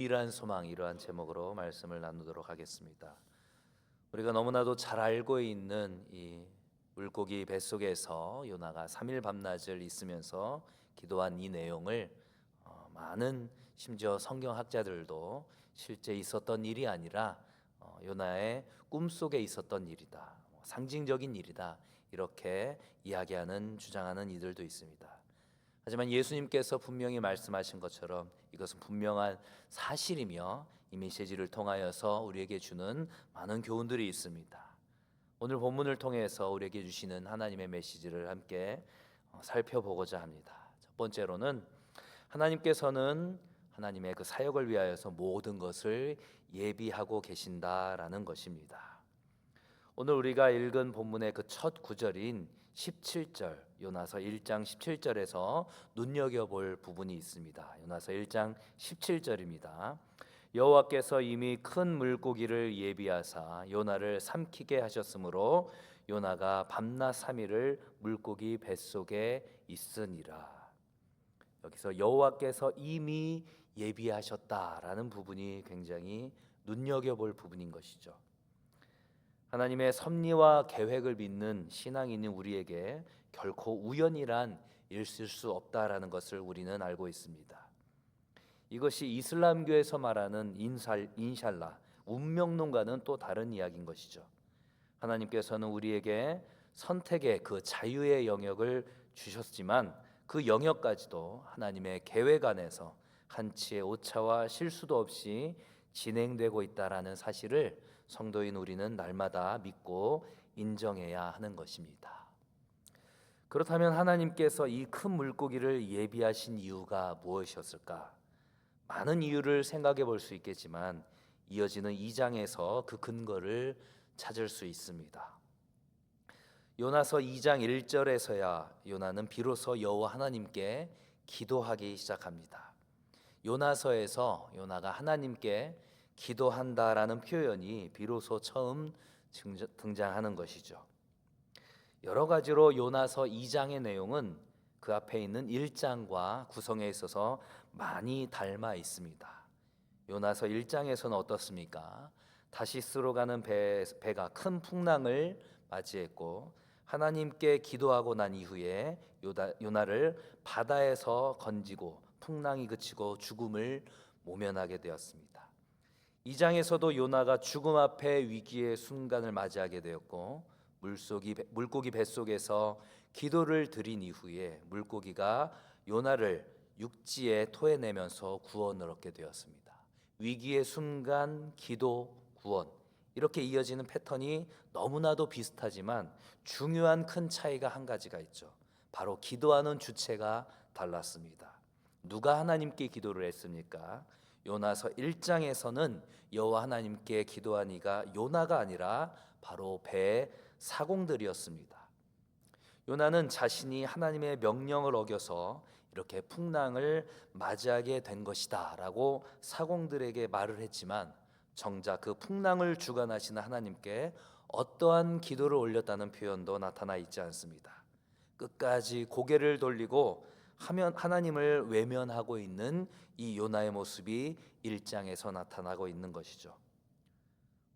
유일한 소망, 이러한 제목으로 말씀을 나누도록 하겠습니다. 우리가 너무나도 잘 알고 있는 이 물고기 뱃속에서 요나가 3일 밤낮을 있으면서 기도한 이 내용을 많은 심지어 성경학자들도 실제 있었던 일이 아니라 요나의 꿈속에 있었던 일이다, 상징적인 일이다, 이렇게 이야기하는 주장하는 이들도 있습니다. 하지만 예수님께서 분명히 말씀하신 것처럼 이것은 분명한 사실이며 이 메시지를 통하여서 우리에게 주는 많은 교훈들이 있습니다. 오늘 본문을 통해서 우리에게 주시는 하나님의 메시지를 함께 살펴보고자 합니다. 첫 번째로는 하나님께서는 하나님의 그 사역을 위하여서 모든 것을 예비하고 계신다라는 것입니다. 오늘 우리가 읽은 본문의 그 첫 구절인 17절, 요나서 1장 17절에서 눈여겨볼 부분이 있습니다. 요나서 1장 17절입니다. 여호와께서 이미 큰 물고기를 예비하사 요나를 삼키게 하셨으므로 요나가 밤낮 3일을 물고기 뱃속에 있으니라. 여기서 여호와께서 이미 예비하셨다라는 부분이 굉장히 눈여겨볼 부분인 것이죠. 하나님의 섭리와 계획을 믿는 신앙인인 우리에게 결코 우연이란 있을 수 없다라는 것을 우리는 알고 있습니다. 이것이 이슬람교에서 말하는 인샬라, 운명론과는 또 다른 이야기인 것이죠. 하나님께서는 우리에게 선택의 그 자유의 영역을 주셨지만 그 영역까지도 하나님의 계획 안에서 한치의 오차와 실수도 없이 진행되고 있다라는 사실을 성도인 우리는 날마다 믿고 인정해야 하는 것입니다. 그렇다면 하나님께서 이 큰 물고기를 예비하신 이유가 무엇이었을까? 많은 이유를 생각해 볼 수 있겠지만 이어지는 2장에서 그 근거를 찾을 수 있습니다. 요나서 2장 1절에서야 요나는 비로소 여호와 하나님께 기도하기 시작합니다. 요나서에서 요나가 하나님께 기도한다라는 표현이 비로소 처음 등장하는 것이죠. 여러 가지로 요나서 2장의 내용은 그 앞에 있는 1장과 구성에 있어서 많이 닮아 있습니다. 요나서 1장에서는 어떻습니까? 다시스로 가는 배가 큰 풍랑을 맞이했고 하나님께 기도하고 난 이후에 요나를 바다에서 건지고 풍랑이 그치고 죽음을 모면하게 되었습니다. 2장에서도 요나가 죽음 앞에 위기의 순간을 맞이하게 되었고 물고기 뱃속에서 기도를 드린 이후에 물고기가 요나를 육지에 토해내면서 구원을 얻게 되었습니다. 위기의 순간, 기도, 구원, 이렇게 이어지는 패턴이 너무나도 비슷하지만 중요한 큰 차이가 한 가지가 있죠. 바로 기도하는 주체가 달랐습니다. 누가 하나님께 기도를 했습니까? 요나서 1장에서는 여호와 하나님께 기도한 이가 요나가 아니라 바로 배의 사공들이었습니다. 요나는 자신이 하나님의 명령을 어겨서 이렇게 풍랑을 맞이하게 된 것이다 라고 사공들에게 말을 했지만 정작 그 풍랑을 주관하시는 하나님께 어떠한 기도를 올렸다는 표현도 나타나 있지 않습니다. 끝까지 고개를 돌리고 하나님을 외면하고 있는 이 요나의 모습이 1장에서 나타나고 있는 것이죠.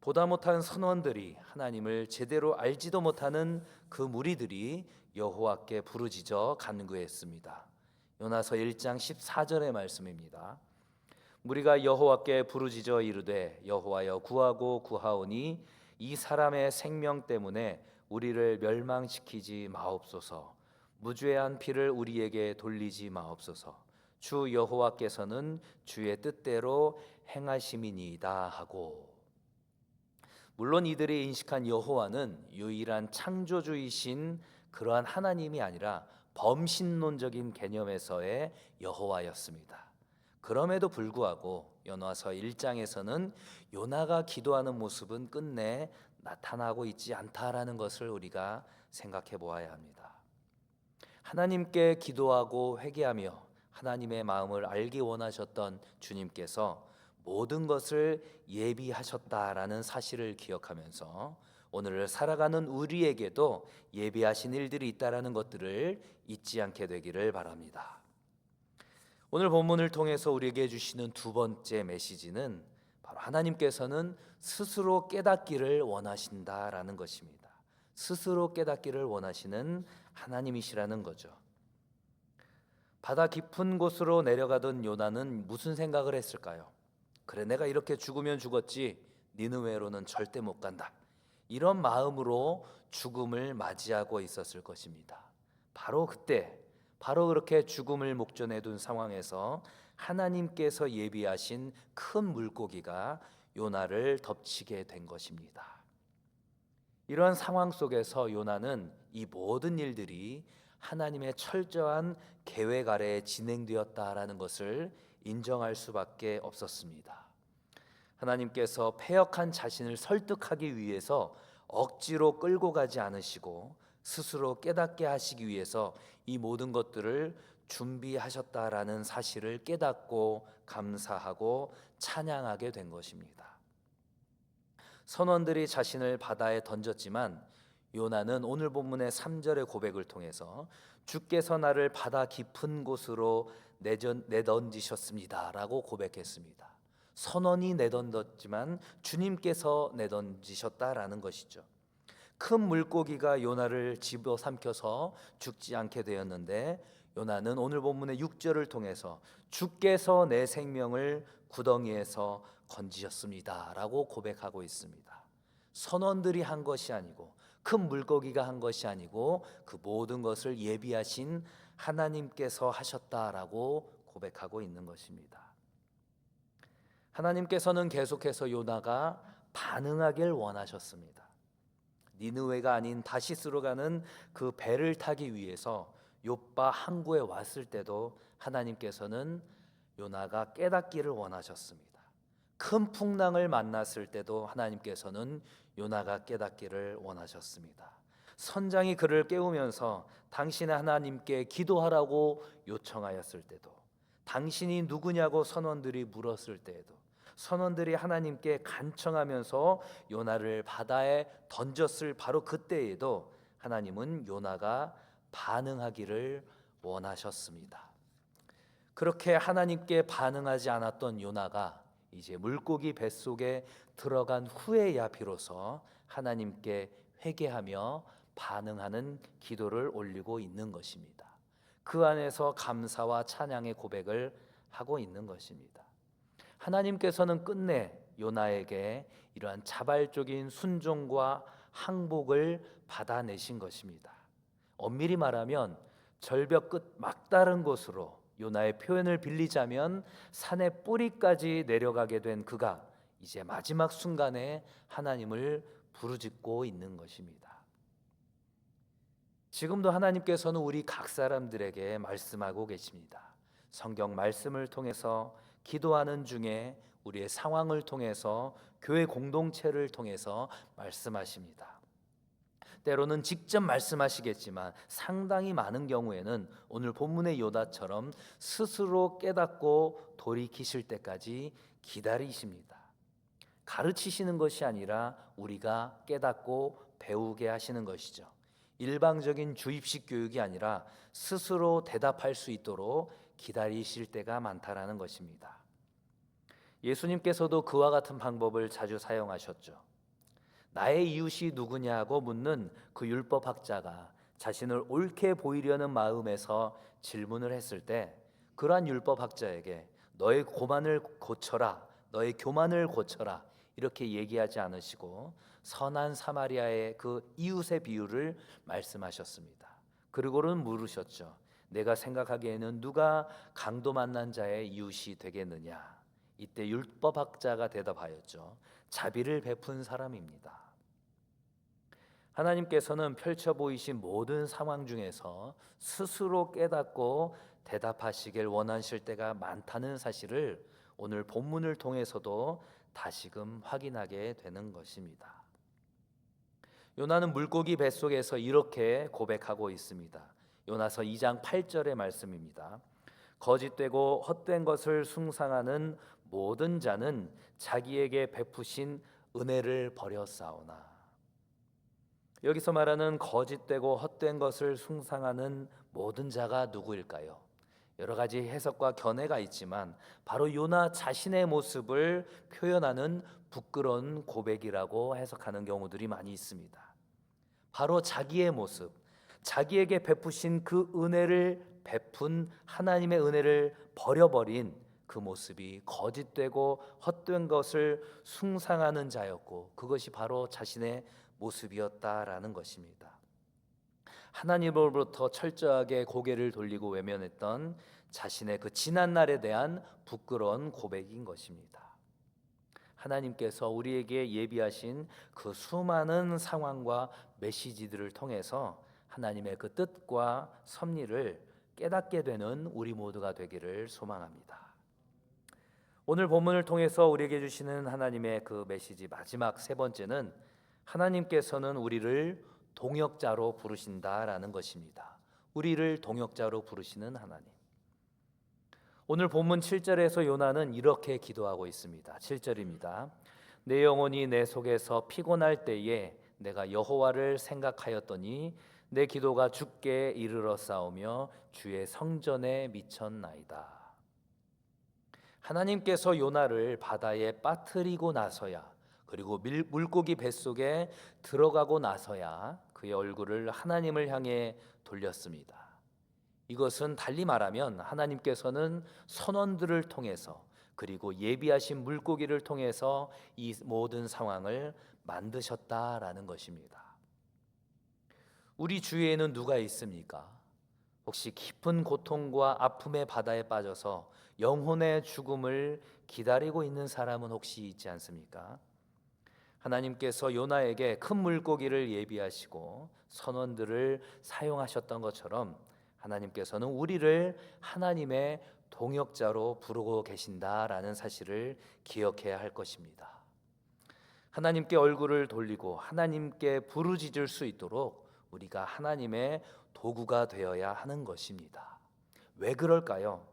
보다 못한 선원들이, 하나님을 제대로 알지도 못하는 그 무리들이 여호와께 부르짖어 간구했습니다. 요나서 1장 14절의 말씀입니다. 무리가 여호와께 부르짖어 이르되 여호와여 구하고 구하오니 이 사람의 생명 때문에 우리를 멸망시키지 마옵소서. 무죄한 피를 우리에게 돌리지 마옵소서. 주 여호와께서는 주의 뜻대로 행하심이니이다 하고. 물론 이들이 인식한 여호와는 유일한 창조주이신 그러한 하나님이 아니라 범신론적인 개념에서의 여호와였습니다. 그럼에도 불구하고 요나서 1장에서는 요나가 기도하는 모습은 끝내 나타나고 있지 않다라는 것을 우리가 생각해 보아야 합니다. 하나님께 기도하고 회개하며 하나님의 마음을 알기 원하셨던 주님께서 모든 것을 예비하셨다라는 사실을 기억하면서 오늘을 살아가는 우리에게도 예비하신 일들이 있다라는 것들을 잊지 않게 되기를 바랍니다. 오늘 본문을 통해서 우리에게 주시는 두 번째 메시지는 바로 하나님께서는 스스로 깨닫기를 원하신다라는 것입니다. 스스로 깨닫기를 원하시는 하나님이시라는 거죠. 바다 깊은 곳으로 내려가던 요나는 무슨 생각을 했을까요? 그래, 내가 이렇게 죽으면 죽었지 니느웨로는 절대 못 간다. 이런 마음으로 죽음을 맞이하고 있었을 것입니다. 바로 그때, 바로 그렇게 죽음을 목전에 둔 상황에서 하나님께서 예비하신 큰 물고기가 요나를 덮치게 된 것입니다. 이러한 상황 속에서 요나는 이 모든 일들이 하나님의 철저한 계획 아래에 진행되었다라는 것을 인정할 수밖에 없었습니다. 하나님께서 패역한 자신을 설득하기 위해서 억지로 끌고 가지 않으시고 스스로 깨닫게 하시기 위해서 이 모든 것들을 준비하셨다라는 사실을 깨닫고 감사하고 찬양하게 된 것입니다. 선원들이 자신을 바다에 던졌지만 요나는 오늘 본문의 3절의 고백을 통해서 주께서 나를 바다 깊은 곳으로 내던지셨습니다라고 고백했습니다. 선원이 내던졌지만 주님께서 내던지셨다라는 것이죠. 큰 물고기가 요나를 집어삼켜서 죽지 않게 되었는데 요나는 오늘 본문의 6절을 통해서 주께서 내 생명을 구덩이에서 건지셨습니다라고 고백하고 있습니다. 선원들이 한 것이 아니고 큰 물고기가 한 것이 아니고 그 모든 것을 예비하신 하나님께서 하셨다라고 고백하고 있는 것입니다. 하나님께서는 계속해서 요나가 반응하길 원하셨습니다. 니느웨가 아닌 다시스로 가는 그 배를 타기 위해서 욥바 항구에 왔을 때도 하나님께서는 요나가 깨닫기를 원하셨습니다. 큰 풍랑을 만났을 때도 하나님께서는 요나가 깨닫기를 원하셨습니다. 선장이 그를 깨우면서 당신의 하나님께 기도하라고 요청하였을 때도, 당신이 누구냐고 선원들이 물었을 때에도, 선원들이 하나님께 간청하면서 요나를 바다에 던졌을 바로 그때에도 하나님은 요나가 반응하기를 원하셨습니다. 그렇게 하나님께 반응하지 않았던 요나가 이제 물고기 뱃속에 들어간 후에야 비로소 하나님께 회개하며 반응하는 기도를 올리고 있는 것입니다. 그 안에서 감사와 찬양의 고백을 하고 있는 것입니다. 하나님께서는 끝내 요나에게 이러한 자발적인 순종과 항복을 받아내신 것입니다. 엄밀히 말하면 절벽 끝 막다른 곳으로 요나의 표현을 빌리자면 산의 뿌리까지 내려가게 된 그가 이제 마지막 순간에 하나님을 부르짖고 있는 것입니다. 지금도 하나님께서는 우리 각 사람들에게 말씀하고 계십니다. 성경 말씀을 통해서, 기도하는 중에, 우리의 상황을 통해서, 교회 공동체를 통해서 말씀하십니다. 때로는 직접 말씀하시겠지만 상당히 많은 경우에는 오늘 본문의 요나처럼 스스로 깨닫고 돌이키실 때까지 기다리십니다. 가르치시는 것이 아니라 우리가 깨닫고 배우게 하시는 것이죠. 일방적인 주입식 교육이 아니라 스스로 대답할 수 있도록 기다리실 때가 많다라는 것입니다. 예수님께서도 그와 같은 방법을 자주 사용하셨죠. 나의 이웃이 누구냐고 묻는 그 율법학자가 자신을 옳게 보이려는 마음에서 질문을 했을 때 그러한 율법학자에게 너의 고만을 고쳐라, 너의 교만을 고쳐라 이렇게 얘기하지 않으시고 선한 사마리아의 그 이웃의 비유를 말씀하셨습니다. 그리고는 물으셨죠. 내가 생각하기에는 누가 강도 만난 자의 이웃이 되겠느냐? 이때 율법학자가 대답하였죠. 자비를 베푼 사람입니다. 하나님께서는 펼쳐 보이신 모든 상황 중에서 스스로 깨닫고 대답하시길 원하실 때가 많다는 사실을 오늘 본문을 통해서도 다시금 확인하게 되는 것입니다. 요나는 물고기 뱃속에서 이렇게 고백하고 있습니다. 요나서 2장 8절의 말씀입니다. 거짓되고 헛된 것을 숭상하는 모든 자는 자기에게 베푸신 은혜를 버렸사오나. 여기서 말하는 거짓되고 헛된 것을 숭상하는 모든 자가 누구일까요? 여러 가지 해석과 견해가 있지만 바로 요나 자신의 모습을 표현하는 부끄러운 고백이라고 해석하는 경우들이 많이 있습니다. 바로 자기의 모습, 자기에게 베푸신 그 은혜를 베푼 하나님의 은혜를 버려버린 그 모습이 거짓되고 헛된 것을 숭상하는 자였고, 그것이 바로 자신의 모습이었다라는 것입니다. 하나님으로부터 철저하게 고개를 돌리고 외면했던 자신의 그 지난 날에 대한 부끄러운 고백인 것입니다. 하나님께서 우리에게 예비하신 그 수많은 상황과 메시지들을 통해서 하나님의 그 뜻과 섭리를 깨닫게 되는 우리 모두가 되기를 소망합니다. 오늘 본문을 통해서 우리에게 주시는 하나님의 그 메시지 마지막 세 번째는, 하나님께서는 우리를 동역자로 부르신다라는 것입니다. 우리를 동역자로 부르시는 하나님. 오늘 본문 7절에서 요나는 이렇게 기도하고 있습니다. 7절입니다. 내 영혼이 내 속에서 피곤할 때에 내가 여호와를 생각하였더니 내 기도가 주께 이르러 싸우며 주의 성전에 미쳤나이다. 하나님께서 요나를 바다에 빠뜨리고 나서야, 그리고 물고기 뱃속에 들어가고 나서야 그의 얼굴을 하나님을 향해 돌렸습니다. 이것은 달리 말하면 하나님께서는 선원들을 통해서, 그리고 예비하신 물고기를 통해서 이 모든 상황을 만드셨다라는 것입니다. 우리 주위에는 누가 있습니까? 혹시 깊은 고통과 아픔의 바다에 빠져서 영혼의 죽음을 기다리고 있는 사람은 혹시 있지 않습니까? 하나님께서 요나에게 큰 물고기를 예비하시고 선원들을 사용하셨던 것처럼 하나님께서는 우리를 하나님의 동역자로 부르고 계신다라는 사실을 기억해야 할 것입니다. 하나님께 얼굴을 돌리고 하나님께 부르짖을 수 있도록 우리가 하나님의 도구가 되어야 하는 것입니다. 왜 그럴까요?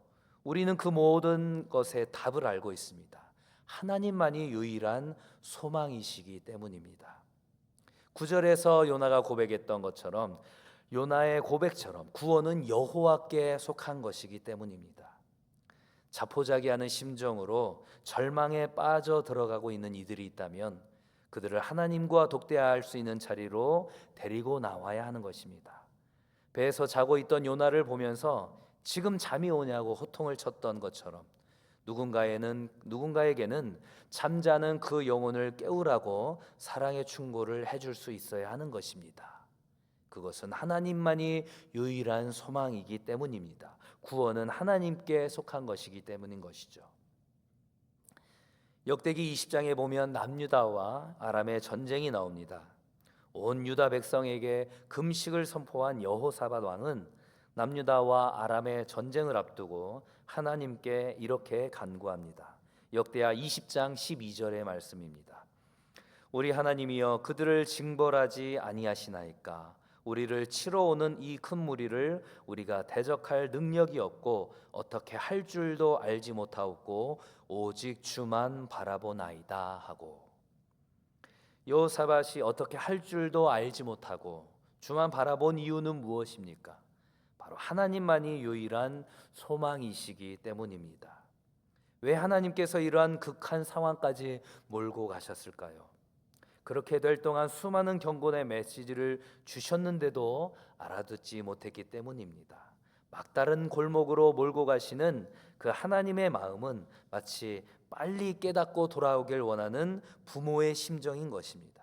우리는 그 모든 것의 답을 알고 있습니다. 하나님만이 유일한 소망이시기 때문입니다. 9절에서 요나가 고백했던 것처럼, 요나의 고백처럼 구원은 여호와께 속한 것이기 때문입니다. 자포자기하는 심정으로 절망에 빠져 들어가고 있는 이들이 있다면 그들을 하나님과 독대할 수 있는 자리로 데리고 나와야 하는 것입니다. 배에서 자고 있던 요나를 보면서 지금 잠이 오냐고 호통을 쳤던 것처럼 누군가에게는 잠자는 그 영혼을 깨우라고 사랑의 충고를 해줄 수 있어야 하는 것입니다. 그것은 하나님만이 유일한 소망이기 때문입니다. 구원은 하나님께 속한 것이기 때문인 것이죠. 역대기 20장에 보면 남유다와 아람의 전쟁이 나옵니다. 온 유다 백성에게 금식을 선포한 여호사밧 왕은 남유다와 아람의 전쟁을 앞두고 하나님께 이렇게 간구합니다. 역대하 20장 12절의 말씀입니다. 우리 하나님이여, 그들을 징벌하지 아니하시나이까? 우리를 치러 오는 이 큰 무리를 우리가 대적할 능력이 없고 어떻게 할 줄도 알지 못하옵고 오직 주만 바라보나이다 하고, 여호사밧이 어떻게 할 줄도 알지 못하고 주만 바라본 이유는 무엇입니까? 바로 하나님만이 유일한 소망이시기 때문입니다. 왜 하나님께서 이러한 극한 상황까지 몰고 가셨을까요? 그렇게 될 동안 수많은 경고의 메시지를 주셨는데도 알아듣지 못했기 때문입니다. 막다른 골목으로 몰고 가시는 그 하나님의 마음은 마치 빨리 깨닫고 돌아오길 원하는 부모의 심정인 것입니다.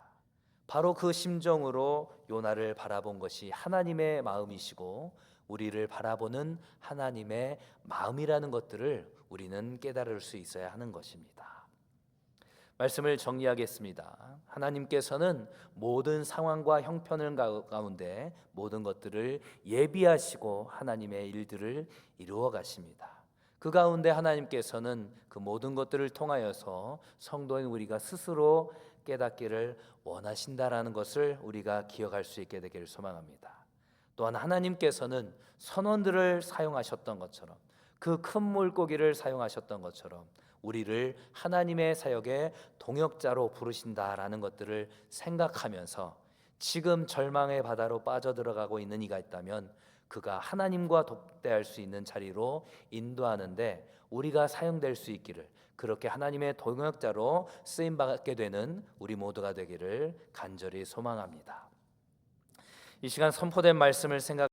바로 그 심정으로 요나를 바라본 것이 하나님의 마음이시고 우리를 바라보는 하나님의 마음이라는 것들을 우리는 깨달을 수 있어야 하는 것입니다. 말씀을 정리하겠습니다. 하나님께서는 모든 상황과 형편 가운데 모든 것들을 예비하시고 하나님의 일들을 이루어 가십니다. 그 가운데 하나님께서는 그 모든 것들을 통하여서 성도인 우리가 스스로 깨닫기를 원하신다라는 것을 우리가 기억할 수 있게 되기를 소망합니다. 또한 하나님께서는 선원들을 사용하셨던 것처럼, 그 큰 물고기를 사용하셨던 것처럼 우리를 하나님의 사역의 동역자로 부르신다라는 것들을 생각하면서 지금 절망의 바다로 빠져들어가고 있는 이가 있다면 그가 하나님과 독대할 수 있는 자리로 인도하는데 우리가 사용될 수 있기를, 그렇게 하나님의 동역자로 쓰임 받게 되는 우리 모두가 되기를 간절히 소망합니다. 이 시간 선포된 말씀을 생각